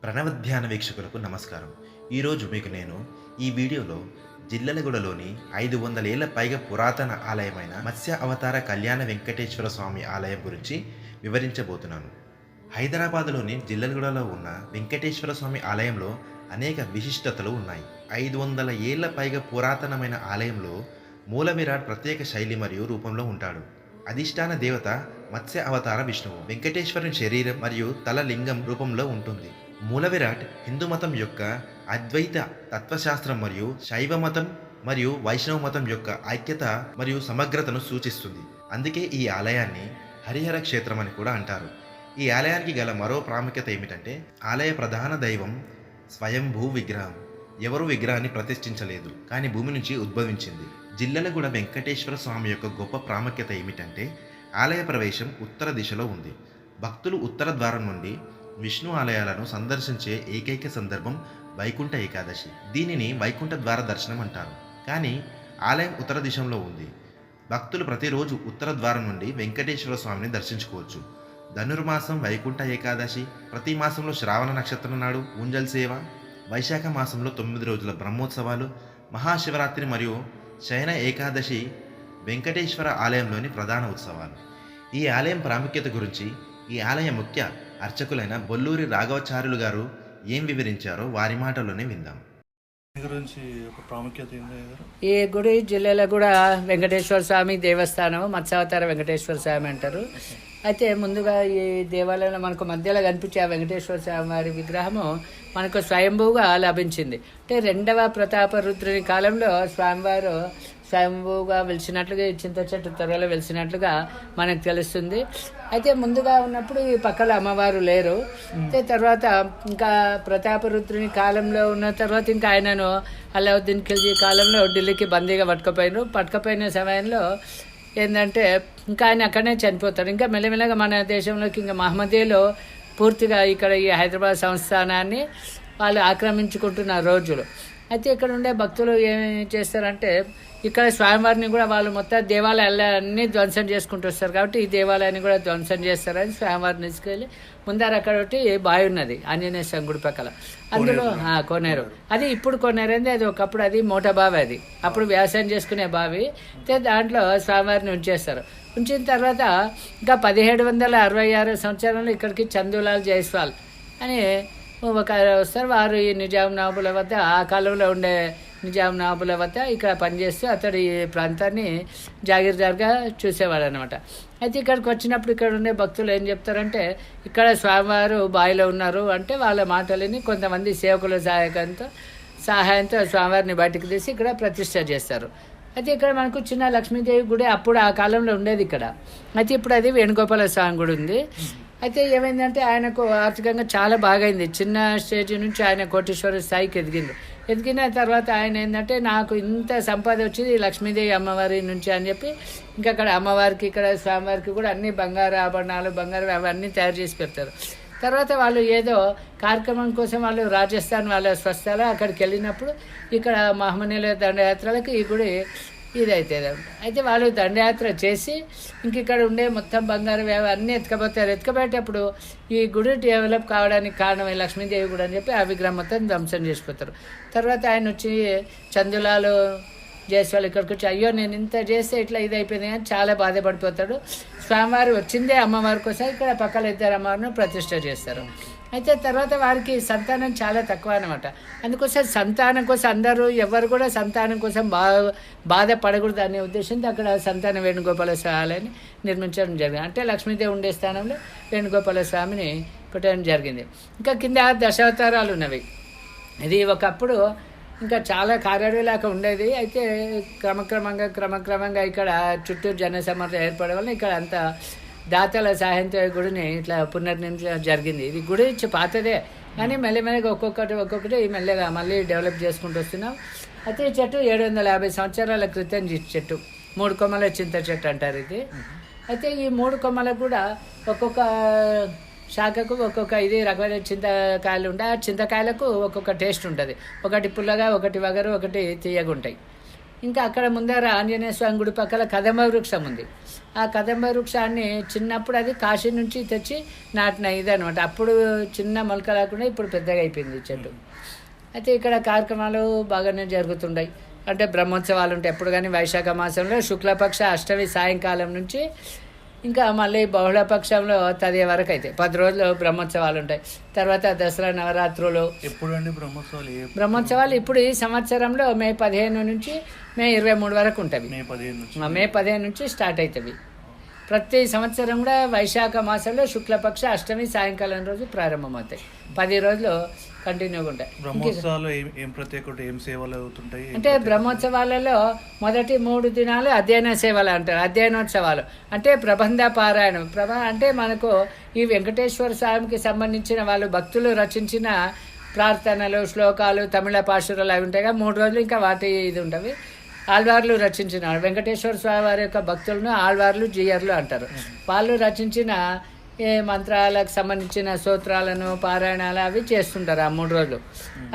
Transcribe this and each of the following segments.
ప్రణవధ్యాన వీక్షకులకు నమస్కారం. ఈరోజు మీకు నేను ఈ వీడియోలో జిల్లెలగూడలోని 500 ఏళ్ల పైగా పురాతన ఆలయమైన మత్స్య అవతార కళ్యాణ వెంకటేశ్వర స్వామి ఆలయం గురించి వివరించబోతున్నాను. హైదరాబాదులోని జిల్లెలగూడలో ఉన్న వెంకటేశ్వర స్వామి ఆలయంలో అనేక విశిష్టతలు ఉన్నాయి. 500 ఏళ్ల పైగా పురాతనమైన ఆలయంలో మూల విరాట్ ప్రత్యేక శైలి మరియు రూపంలో ఉంటాడు. అధిష్టాన దేవత మత్స్య అవతార విష్ణువు. వెంకటేశ్వరుని శరీరం మరియు తల లింగం రూపంలో ఉంటుంది. మూల విరాట్ హిందూ మతం యొక్క అద్వైత తత్వశాస్త్రం మరియు శైవ మతం మరియు వైష్ణవ మతం యొక్క ఐక్యత మరియు సమగ్రతను సూచిస్తుంది. అందుకే ఈ ఆలయాన్ని హరిహర క్షేత్రం అని కూడా అంటారు. ఈ ఆలయానికి గల మరో ప్రాముఖ్యత ఏమిటంటే ఆలయ ప్రధాన దైవం స్వయంభూ విగ్రహం. ఎవరు విగ్రహాన్ని ప్రతిష్ఠించలేదు, కానీ భూమి నుంచి ఉద్భవించింది. జిల్లెలగూడ వెంకటేశ్వర స్వామి యొక్క గొప్ప ప్రాముఖ్యత ఏమిటంటే ఆలయ ప్రవేశం ఉత్తర దిశలో ఉంది. భక్తులు ఉత్తర ద్వారం నుండి విష్ణు ఆలయాలను సందర్శించే ఏకైక సందర్భం వైకుంఠ ఏకాదశి. దీనిని వైకుంఠ ద్వార దర్శనం అంటారు. కానీ ఆలయం ఉత్తర దిశలో ఉంది. భక్తులు ప్రతిరోజు ఉత్తర ద్వారం నుండి వెంకటేశ్వర స్వామిని దర్శించుకోవచ్చు. ధనుర్మాసం వైకుంఠ ఏకాదశి, ప్రతి మాసంలో శ్రావణ నక్షత్రం నాడు ఊంజల్ సేవ, వైశాఖ మాసంలో 9 రోజుల బ్రహ్మోత్సవాలు, మహాశివరాత్రి మరియు శయన ఏకాదశి వెంకటేశ్వర ఆలయంలోని ప్రధాన ఉత్సవాలు. ఈ ఆలయం ప్రాముఖ్యత గురించి ఈ ఆలయ ముఖ్య అర్చకులైన బొల్లూరి రాఘవాచార్యులు గారు ఏం వివరించారో వారి మాటల్లోనే విందాం. గురించి ఒక ప్రాముఖ్యత ఈ గుడి జిల్లాలో కూడా వెంకటేశ్వర స్వామి దేవస్థానం మత్స్యావతార వెంకటేశ్వర స్వామి అంటారు. అయితే ముందుగా ఈ దేవాలయంలో మనకు మధ్యలో కనిపించే ఆ వెంకటేశ్వర స్వామి వారి విగ్రహము మనకు స్వయంభూగా లభించింది. అంటే 2వ ప్రతాపరుద్రుని కాలంలో స్వామివారు స్వయంభూగా వెలిసినట్లుగా చింత చెట్టు త్వరలో వెలిసినట్లుగా మనకు తెలుస్తుంది. అయితే ముందుగా ఉన్నప్పుడు ఈ పక్కల అమ్మవారు లేరు. అయితే తర్వాత ఇంకా ప్రతాపరుద్రుని కాలంలో ఉన్న తర్వాత ఇంకా ఆయనను అల్లావుద్దీన్ ఖిల్జీ కాలంలో ఢిల్లీకి బందీగా పట్టుకపోయిన సమయంలో ఏంటంటే ఇంకా ఆయన అక్కడనే చనిపోతాడు. ఇంకా మెల్లమెల్లగా మన దేశంలోకి ఇంకా మహమ్మదీయులు పూర్తిగా ఇక్కడ ఈ హైదరాబాద్ సంస్థానాన్ని వాళ్ళు ఆక్రమించుకుంటున్న రోజులు. అయితే ఇక్కడ ఉండే భక్తులు ఏం చేస్తారంటే ఇక్కడ స్వామివారిని కూడా వాళ్ళు మొత్తం దేవాలయాలన్నీ ధ్వంసం చేసుకుంటూ వస్తారు. కాబట్టి ఈ దేవాలయాన్ని కూడా ధ్వంసం చేస్తారని స్వామివారిని తీసుకెళ్ళి ముందర అక్కడ ఒకటి బావి ఉన్నది ఆంజనేయ స్వామి గుడి పక్కల, అందులో కోనేరు. అది ఇప్పుడు కోనేరు అంది, అది ఒకప్పుడు అది మోట బావి. అది అప్పుడు వ్యవసాయం చేసుకునే బావి. దాంట్లో స్వామివారిని ఉంచేస్తారు. ఉంచిన తర్వాత ఇంకా 1766 సంవత్సరంలో ఇక్కడికి చందులాల్ జైస్వాల్ అని ఒక వస్తారు. వారు ఈ నిజాం నవాబుల వద్ద ఆ కాలంలో ఉండే నిజాం నవాబుల వద్ద ఇక్కడ పనిచేస్తూ అతడు ఈ ప్రాంతాన్ని జాగీర్దార్గా చూసేవాడు అనమాట. అయితే ఇక్కడికి వచ్చినప్పుడు ఇక్కడ ఉండే భక్తులు ఏం చెప్తారంటే ఇక్కడ స్వామివారు బావిలో ఉన్నారు అంటే వాళ్ళ మాటలని కొంతమంది సేవకుల సహాయంతో స్వామివారిని బయటకు తీసి ఇక్కడ ప్రతిష్ట చేస్తారు. అయితే ఇక్కడ మనకు చిన్న లక్ష్మీదేవి గుడి అప్పుడు ఆ కాలంలో ఉండేది ఇక్కడ. అయితే ఇప్పుడు అది వేణుగోపాల స్వామి గుడి ఉంది. అయితే ఏమైందంటే ఆయనకు ఆర్థికంగా చాలా బాగైంది. చిన్న స్టేజ్ నుంచి ఆయన కోటీశ్వర స్థాయికి ఎదిగిన తర్వాత ఆయన ఏంటంటే నాకు ఇంత సంపద వచ్చింది లక్ష్మీదేవి అమ్మవారి నుంచి అని చెప్పి ఇంకా అక్కడ అమ్మవారికి ఇక్కడ స్వామివారికి కూడా అన్ని బంగారు ఆభరణాలు బంగారు అవన్నీ తయారు చేసి పెడతారు. తర్వాత వాళ్ళు ఏదో కార్యక్రమం కోసం వాళ్ళు రాజస్థాన్ వాళ్ళ స్వస్థలం అక్కడికి వెళ్ళినప్పుడు ఇక్కడ మహమ్మనీయుల దండయాత్రలకు ఈ గుడి ఇదైతుంది. అయితే వాళ్ళు దండయాత్ర చేసి ఇంక ఇక్కడ ఉండే మొత్తం బంగారు అన్నీ ఎత్తుకపోతారు. ఎత్తుకపోయేటప్పుడు ఈ గుడి డెవలప్ కావడానికి కారణం లక్ష్మీదేవి గుడి అని చెప్పి ఆ విగ్రహం మొత్తం ధ్వంసం చేసిపోతారు. తర్వాత ఆయన వచ్చి చందులాలు జైస్వాల్ ఇక్కడికి వచ్చి అయ్యో నేను ఇంత చేస్తే ఇట్లా ఇది అయిపోయింది అని చాలా బాధపడిపోతాడు. స్వామివారు వచ్చిందే అమ్మవారి కోసం ఇక్కడ పక్కన ఇద్దరు అమ్మవారిని ప్రతిష్ట చేస్తారు. అయితే తర్వాత వారికి సంతానం చాలా తక్కువ అనమాట. అందుకోసం సంతానం కోసం అందరూ ఎవరు కూడా సంతానం కోసం బాధపడకూడదు అనే ఉద్దేశంతో అక్కడ సంతాన వేణుగోపాల స్వామిని నిర్మించడం జరిగింది. అంటే లక్ష్మీదేవి ఉండే స్థానంలో వేణుగోపాల స్వామిని పెట్టడం జరిగింది. ఇంకా కింద దశావతారాలు ఉన్నవి. ఇది ఒకప్పుడు ఇంకా చాలా కార్యాలయాలు ఉండేది. అయితే క్రమక్రమంగా ఇక్కడ చుట్టూ జనసమర్థ ఏర్పడడం వల్ల ఇక్కడ అంతా దాతల సహాయంతో గుడిని ఇట్లా పునర్నిర్మించడం జరిగింది. ఇది గుడి పాతదే కానీ మెల్లమెల్లగా ఒక్కొక్కటి మెల్లగా మళ్ళీ డెవలప్ చేసుకుంటూ వస్తున్నాం. అయితే ఈ చెట్టు 750 సంవత్సరాల క్రితం చెట్టు, 3 కొమ్మల చింత చెట్టు అంటారు ఇది. అయితే ఈ 3 కొమ్మలకు కూడా ఒక్కొక్క శాఖకు ఒక్కొక్క ఇది రకమైన చింతకాయలు ఉంటాయి. ఆ చింతకాయలకు ఒక్కొక్క టేస్ట్ ఉంటుంది. ఒకటి పుల్లగా, ఒకటి వగరు, ఒకటి తీయగా ఉంటాయి. ఇంకా అక్కడ ముందర ఆంజనేయ స్వామి గుడి పక్కన కదంబ వృక్షం ఉంది. ఆ కదంబ వృక్షాన్ని చిన్నప్పుడు అది కాశీ నుంచి తెచ్చి నాటిన ఇదనమాట. అప్పుడు చిన్న మొలక లేకుండా ఇప్పుడు పెద్దగా అయిపోయింది ఈ చెట్టు. అయితే ఇక్కడ కార్యక్రమాలు బాగానే జరుగుతుంటాయి. అంటే బ్రహ్మోత్సవాలు ఉంటాయి ఎప్పుడు కానీ వైశాఖ మాసంలో శుక్లపక్ష అష్టమి సాయంకాలం నుంచి ఇంకా మళ్ళీ బహుళపక్షంలో తదే వరకు అయితే 10 రోజులు బ్రహ్మోత్సవాలు ఉంటాయి. తర్వాత దసరా నవరాత్రులు. ఎప్పుడు అండి బ్రహ్మోత్సవాలు? బ్రహ్మోత్సవాలు ఇప్పుడు ఈ సంవత్సరంలో మే 15 నుంచి మే 23 వరకు ఉంటుంది. మే 15 నుంచి స్టార్ట్ అవుతుంది. ప్రతి సంవత్సరం కూడా వైశాఖ మాసంలో శుక్లపక్ష అష్టమి సాయంకాలం రోజు ప్రారంభమవుతాయి. 10 రోజులు కంటిన్యూగా ఉంటాయి. బ్రహ్మోత్సవాలు ఏం ప్రత్యేకత, ఏం సేవలు అవుతుంటాయి అంటే బ్రహ్మోత్సవాలలో మొదటి 3 దినాలు అధ్యయన సేవలు అంటారు. అధ్యయనోత్సవాలు అంటే ప్రబంధ పారాయణం. అంటే మనకు ఈ వెంకటేశ్వర స్వామికి సంబంధించిన వాళ్ళు భక్తులు రచించిన ప్రార్థనలు, శ్లోకాలు, తమిళ పాశురాలు అవి ఉంటాయి. 3 రోజులు ఇంకా వాటి ఇది ఉండవి. ఆళ్వార్లు రచించిన వెంకటేశ్వర స్వామి వారి యొక్క భక్తులను ఆళ్వార్లు, జీయర్లు అంటారు. వాళ్ళు రచించిన ఏ మంత్రాలకు సంబంధించిన స్తోత్రాలను, పారాయణాలు అవి చేస్తుంటారు ఆ 3 రోజులు.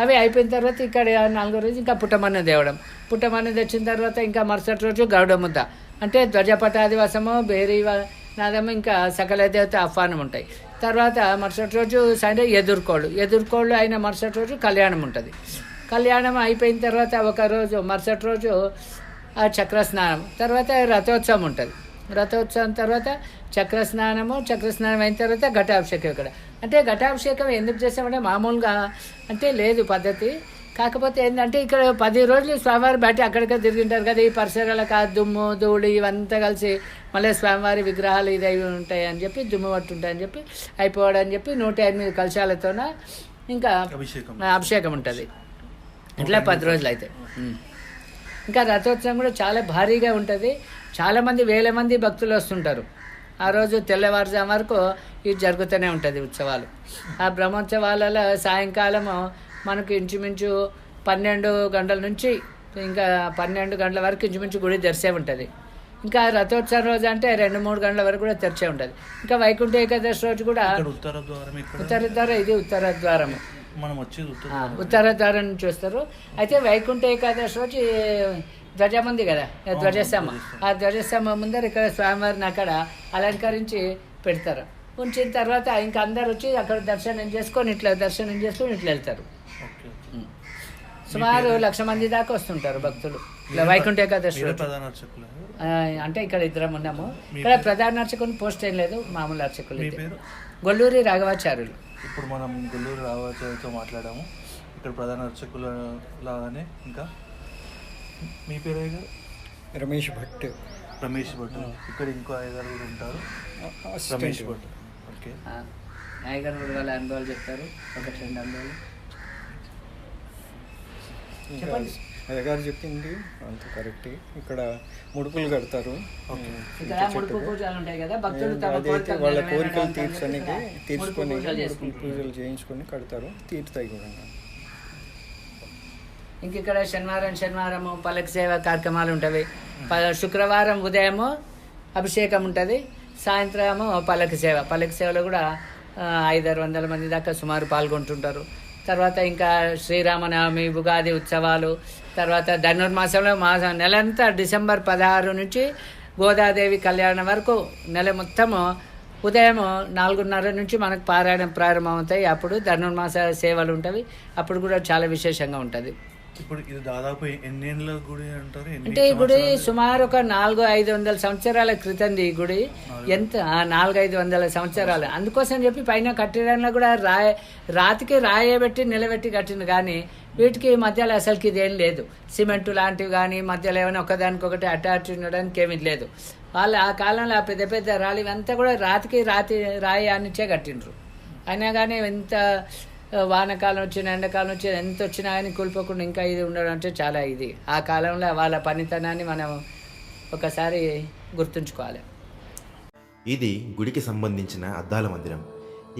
అవి అయిపోయిన తర్వాత ఇక్కడ 4వ రోజు ఇంకా పుట్టమన్ను తేవడం. పుట్టమన్ను తెచ్చిన తర్వాత ఇంకా మరుసటి రోజు గౌడ ముద్ద అంటే ధ్వజపటాదివసము, బేరీ నాదము, ఇంకా సకల దేవత ఆహ్వానం ఉంటాయి. తర్వాత మరుసటి రోజు సాయంత్రం ఎదుర్కోళ్ళు అయిన మరుసటి రోజు కళ్యాణం ఉంటుంది. కళ్యాణం అయిపోయిన తర్వాత ఒక రోజు మరుసటి రోజు చక్రస్నానం, తర్వాత రథోత్సవం ఉంటుంది. రథోత్సవం తర్వాత చక్రస్నానం అయిన తర్వాత ఘటాభిషేకం. ఇక్కడ అంటే ఘటాభిషేకం ఎందుకు చేస్తామంటే మామూలుగా అంటే లేదు పద్ధతి. కాకపోతే ఏంటంటే ఇక్కడ 10 రోజులు స్వామివారి బయట అక్కడికే తిరిగింటారు కదా. ఈ పరిసరాలకు దుమ్ము, ధూళి ఇవంతా కలిసి మళ్ళీ స్వామివారి విగ్రహాలు ఇది అవి ఉంటాయి అని చెప్పి, దుమ్ము పట్టుంటాయని చెప్పి అయిపోవడని చెప్పి 108 కలశాలతోన ఇంకా అభిషేకం ఉంటుంది. ఇట్లా 10 రోజులు అయితే. ఇంకా రథోత్సవం కూడా చాలా భారీగా ఉంటుంది. చాలామంది, వేల మంది భక్తులు వస్తుంటారు. ఆ రోజు తెల్లవారుజాము వరకు ఇది జరుగుతూనే ఉంటుంది ఉత్సవాలు. ఆ బ్రహ్మోత్సవాలలో సాయంకాలము మనకు ఇంచుమించు 12 గంటల నుంచి ఇంకా 12 గంటల వరకు ఇంచుమించు గుడి తెరిసే ఉంటుంది. ఇంకా రథోత్సవం రోజు అంటే 2-3 గంటల వరకు కూడా తెరిచే ఉంటుంది. ఇంకా వైకుంఠ ఏకాదశి రోజు కూడా ఉత్తర ద్వారం, ఇది ఉత్తర ద్వారము. మనం వచ్చేది ఉత్తర ద్వారం నుంచి వస్తారు. అయితే వైకుంఠ ఏకాదశి రోజు ధ్వజం ఉంది కదా, ధ్వజస్తంభం. ఆ ధ్వజస్తంభం ముందర ఇక్కడ స్వామివారిని అక్కడ అలంకరించి పెడతారు. ఉంచిన తర్వాత ఇంకా అందరు వచ్చి అక్కడ దర్శనం చేసుకొని ఇట్లా వెళ్తారు. సుమారు 1,00,000 మంది దాకా వస్తుంటారు భక్తులు వైకుంఠ ఏకాదశి. అంటే ఇక్కడ 2 ఉన్నాము. ఇక్కడ ప్రధాన అర్చకుని పోస్ట్ ఏం లేదు, మామూలు అర్చకులు. గొల్లూరి రాఘవాచార్యులు. ఇప్పుడు మనం గొల్లూరి రాఘవాచార్యులతో మాట్లాడాము. ఇక్కడ ప్రధాన అర్చకుల లాగానే ఇంకా మీ పేరు రమేష్ భట్. ఇక్కడ ఇంకో అయ్యగారు కూడా ఉంటారు, రమేష్ భట్. ఓకే, అయ్యగారు కూడా వాళ్ళ అనుభవాలు చెప్తారు. ఒక 2 అనుభవాలు చెప్పండి. అయ్యగారు చెప్పింది అంత కరెక్ట్. ఇక్కడ ముడుపులు కడతారు. ఇక్కడ ముడుపు పూజలు ఉంటాయి కదా, భక్తులు అదైతే వాళ్ళ కోరికలు తీర్చుకొని పూజలు చేయించుకొని కడతారు, తీరుతాయి కూడా. ఇంక ఇక్కడ శనివారము పల్లకి సేవ కార్యక్రమాలు ఉంటాయి. శుక్రవారం ఉదయము అభిషేకం ఉంటుంది, సాయంత్రము పల్లకి సేవలో కూడా 500-600 మంది దాకా సుమారు పాల్గొంటుంటారు. తర్వాత ఇంకా శ్రీరామనవమి, ఉగాది ఉత్సవాలు, తర్వాత ధనుర్మాసంలో నెలంతా డిసెంబర్ 16 నుంచి గోదాదేవి కళ్యాణం వరకు నెల మొత్తము ఉదయం 4:30 నుంచి మనకు పారాయణం ప్రారంభమవుతాయి. అప్పుడు ధనుర్మాస సేవలు ఉంటాయి. అప్పుడు కూడా చాలా విశేషంగా ఉంటుంది. ఇప్పుడు ఇది దాదాపు ఎన్నేళ్ళ గుడి అంటారు? అంటే ఈ గుడి సుమారు ఒక 400-500 సంవత్సరాల క్రితంది. ఈ గుడి ఎంత 400-500 సంవత్సరాలు. అందుకోసం చెప్పి పైన కట్టడంలో కూడా రాతికి రాయబెట్టి నిలబెట్టి కట్టింది. కానీ వీటికి మధ్యలో అసలుకి ఇదేం లేదు. సిమెంటు లాంటివి కానీ మధ్యలో ఏమైనా ఒకదానికొకటి అటాచ్ ఉండడానికి ఏమీ లేదు. వాళ్ళు ఆ కాలంలో ఆ పెద్ద పెద్ద రాళ్ళు ఇవంతా కూడా రాయి అనిచ్చే కట్టిండ్రు. అయినా కానీ ఎంత వానకాలం వచ్చినా ఎండాకాలం వచ్చినా ఎంత వచ్చినా కానీ కూలిపోకుండా ఇంకా ఇది ఉండడం అంటే చాలా ఇది. ఆ కాలంలో వాళ్ళ పనితనాన్ని మనం ఒకసారి గుర్తుంచుకోవాలి. ఇది గుడికి సంబంధించిన అద్దాల మందిరం.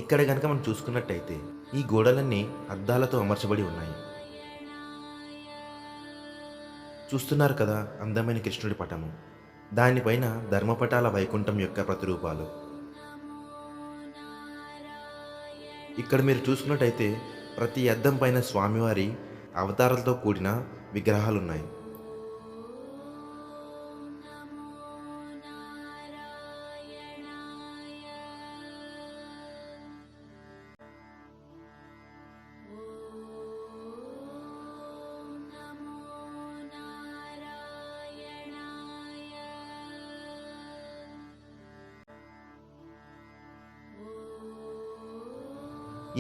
ఇక్కడ కనుక మనం చూసుకున్నట్టయితే ఈ గోడలన్నీ అద్దాలతో అమర్చబడి ఉన్నాయి. చూస్తున్నారు కదా అందమైన కృష్ణుడి పటము, దానిపైన ధర్మపటాల వైకుంఠం యొక్క ప్రతిరూపాలు. ఇక్కడ మీరు చూసుకున్నట్టయితే ప్రతి అద్దం పైన స్వామివారి అవతారాలతో కూడిన విగ్రహాలు ఉన్నాయి.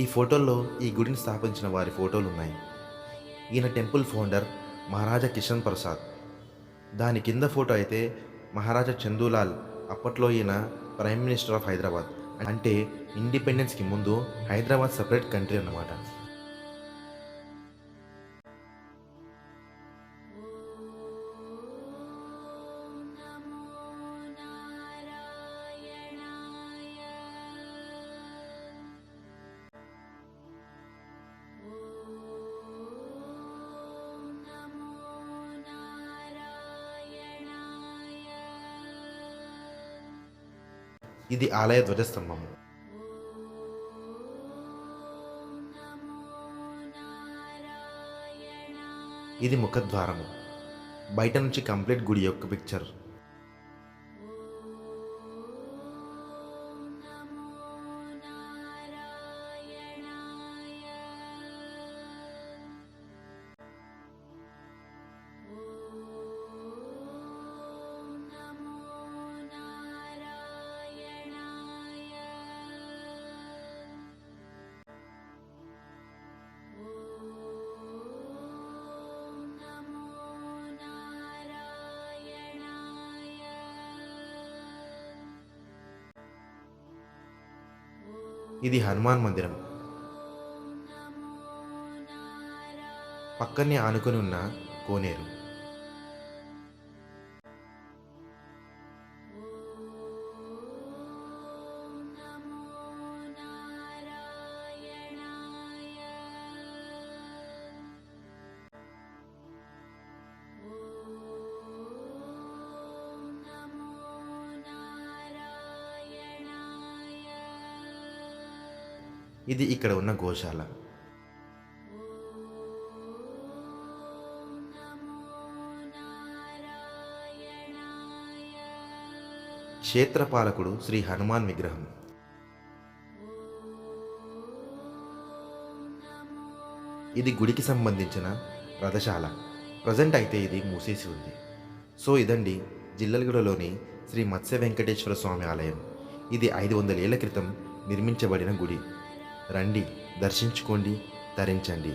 ఈ ఫోటోల్లో ఈ గుడిని స్థాపించిన వారి ఫోటోలు ఉన్నాయి. ఈయన టెంపుల్ ఫౌండర్ మహారాజా కిషన్ ప్రసాద్. దాని కింద ఫోటో అయితే మహారాజా చందూలాల్. అప్పట్లో ఈయన ప్రైమ్ మినిస్టర్ ఆఫ్ హైదరాబాద్. అంటే ఇండిపెండెన్స్కి ముందు హైదరాబాద్ సపరేట్ కంట్రీ అన్నమాట. ఇది ఆలయ ధ్వజస్తంభం. ఇది ముఖద్వారము. బయట నుంచి కంప్లీట్ గుడి యొక్క పిక్చర్. ఇది హనుమాన్ మందిరం. పక్కనే ఆనుకొని ఉన్న కోనేరు. ఇది ఇక్కడ ఉన్న గోశాల. క్షేత్రపాలకుడు శ్రీ హనుమాన్ విగ్రహం. ఇది గుడికి సంబంధించిన రథశాల. ప్రజెంట్ అయితే ఇది మూసేసి ఉంది. సో ఇదండి జిల్లలగూడలోని శ్రీ మత్స్య వెంకటేశ్వర స్వామి ఆలయం. ఇది 500 ఏళ్ల క్రితం నిర్మించబడిన గుడి. రండి, దర్శించుకోండి, తరించండి.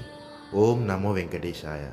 ఓం నమో వెంకటేశాయ.